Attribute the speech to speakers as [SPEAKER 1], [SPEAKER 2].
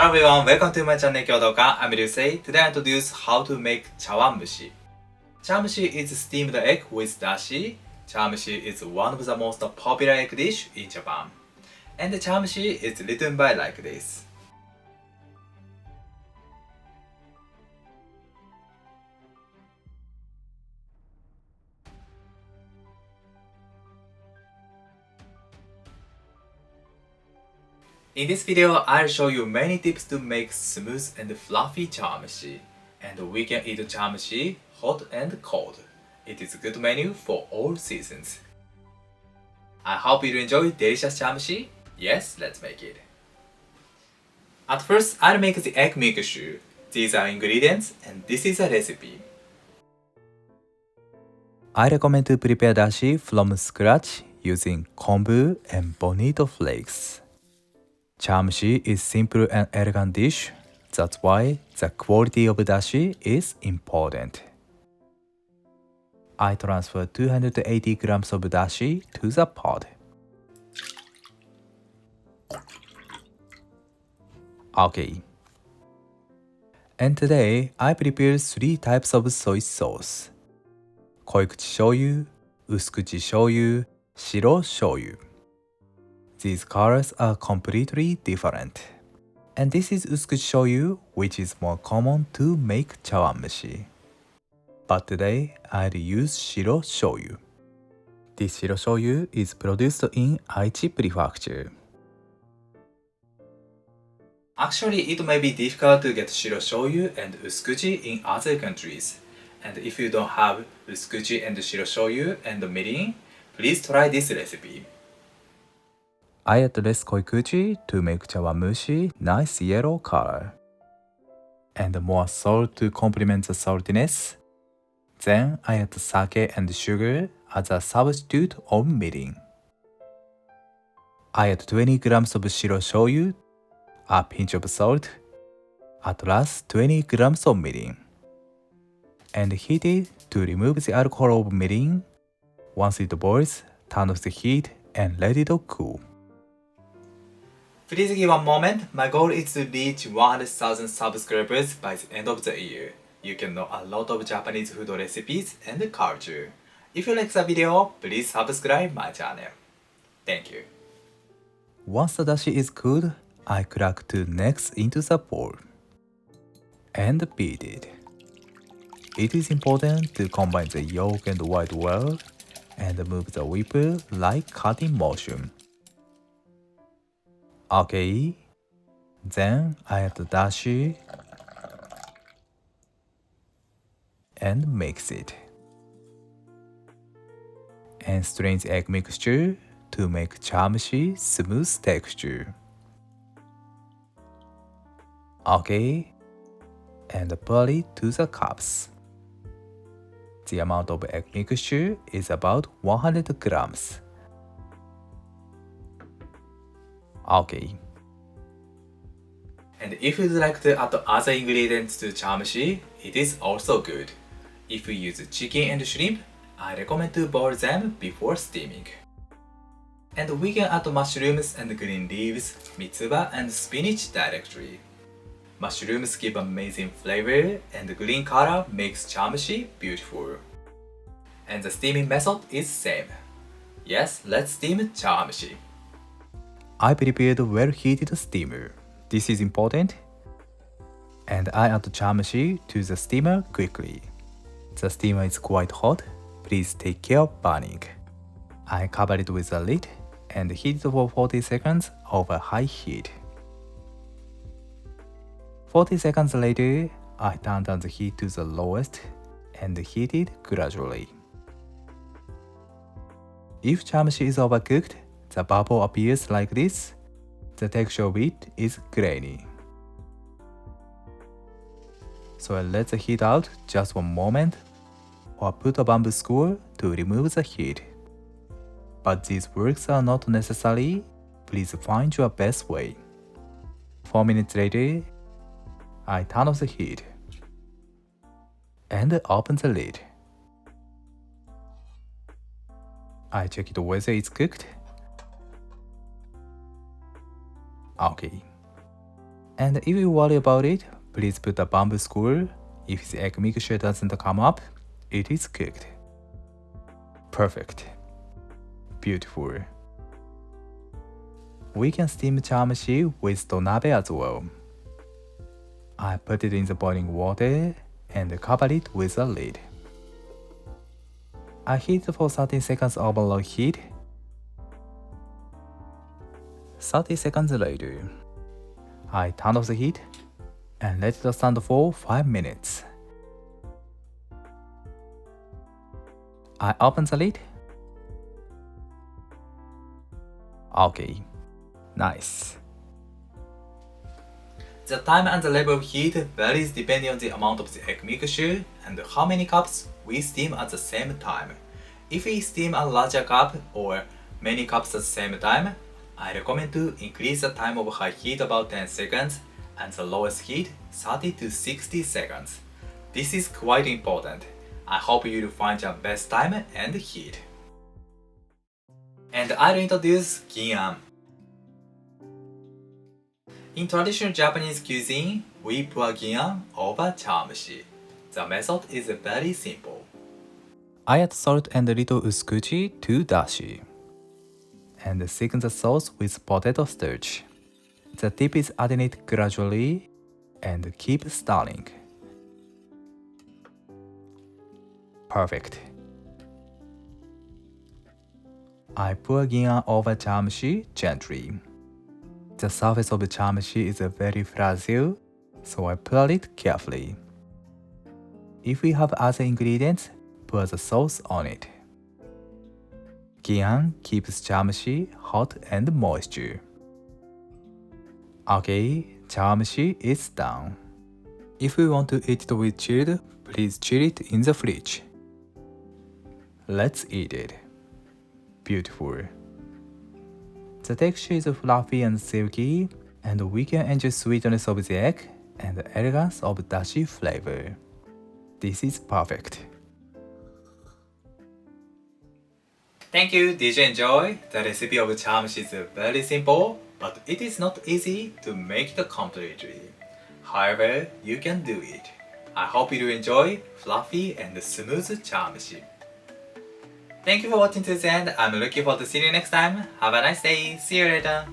[SPEAKER 1] Hello everyone, welcome to my channel Kyodoka. I'm Ryusei. Today I introduce how to make Chawanmushi. Chawanmushi is steamed egg with dashi. Chawanmushi is one of the most popular egg dish in Japan. And chawanmushi is written by like this. In this video, I'll show you many tips to make smooth and fluffy chawanmushi. And we can eat chawanmushi hot and cold. It is a good menu for all seasons. I hope you enjoy delicious chawanmushi. Yes, let's make it. At first, I'll make the egg mixture. These are ingredients and this is a recipe. I recommend to prepare dashi from scratch using kombu and bonito flakes. Chawanmushi is simple and elegant dish, that's why the quality of dashi is important. I transfer 280 grams of dashi to the pot. Okay. And today I prepare 3 types of soy sauce. Koikuchi shoyu, usukuchi shoyu, Shiro shoyu. These colors are completely different. And this is usukuchi shoyu, which is more common to make chawanmushi. But today, I'll use Shiro shoyu. This Shiro shoyu is produced in Aichi Prefecture. Actually, it may be difficult to get Shiro shoyu and usukuchi in other countries. And if you don't have usukuchi and Shiro shoyu and mirin, please try this recipe. I add less koikuchi to make chawanmushi nice yellow color. And more salt to complement the saltiness. Then I add sake and sugar as a substitute of mirin. I add 20 grams of Shiro shoyu, a pinch of salt, at last 20 grams of mirin. And heat it to remove the alcohol of mirin. Once it boils, turn off the heat and let it cool. Please give one moment. My goal is to reach 100,000 subscribers by the end of the year. You can know a lot of Japanese food recipes and culture. If you like the video, please subscribe my channel. Thank you. Once the dashi is cooled, I crack 2 eggs into the bowl and beat it. It is important to combine the yolk and white well and move the whipper like cutting motion. Okay, then I add the dashi and mix it. And strain the egg mixture to make chawanmushi smooth texture. Okay, and pour it to the cups. The amount of egg mixture is about 100 grams. Okay. And if you'd like to add other ingredients to chawanmushi, it is also good. If you use chicken and shrimp, I recommend to boil them before steaming. And we can add mushrooms and green leaves, mitsuba and spinach directly. Mushrooms give amazing flavor and green color makes chawanmushi beautiful. And the steaming method is same. Yes, let's steam chawanmushi. I prepared well-heated steamer. This is important. And I add chawanmushi to the steamer quickly. The steamer is quite hot. Please take care of burning. I cover it with a lid and heat it for 40 seconds over high heat. 40 seconds later, I turn down the heat to the lowest and heat it gradually. If chawanmushi is overcooked, the bubble appears like this. The texture of it is grainy. So I let the heat out just one moment or put a bamboo skewer to remove the heat. But these works are not necessary. Please find your best way. 4 minutes later, I turn off the heat and open the lid. I check it whether it's cooked. Okay. And if you worry about it, please put a bamboo skewer. If the egg mixture doesn't come up, it is cooked. Perfect. Beautiful. We can steam chawanmushi with tonabe as well. I put it in the boiling water and cover it with a lid. I heat for 30 seconds over low heat. 30 seconds later, I turn off the heat and let it stand for 5 minutes. I open the lid. Okay, nice. The time and the level of heat varies depending on the amount of the egg mixture and how many cups we steam at the same time. If we steam a larger cup or many cups at the same time, I recommend to increase the time of high heat about 10 seconds and the lowest heat 30 to 60 seconds. This is quite important. I hope you will find your best time and heat. And I'll introduce gin'an. In traditional Japanese cuisine, we pour gin'an over chawanmushi. The method is very simple. I add salt and little usukuchi to dashi, and thicken the sauce with potato starch. The tip is adding it gradually and keep stirring. Perfect. I pour gin'an over chawanmushi gently. The surface of the chawanmushi is very fragile, so I pour it carefully. If we have other ingredients, pour the sauce on it. Gin'an keeps chawanmushi hot and moisture. Okay, chawanmushi is done. If you want to eat it with chilled, please chill it in the fridge. Let's eat it. Beautiful. The texture is fluffy and silky, and we can enjoy sweetness of the egg and the elegance of dashi flavor. This is perfect. Thank you. Did you enjoy? The recipe of chawanmushi is very simple, but it is not easy to make it completely. However, you can do it. I hope you enjoy fluffy and smooth chawanmushi. Thank you for watching to the end. I'm looking forward to seeing you next time. Have a nice day. See you later.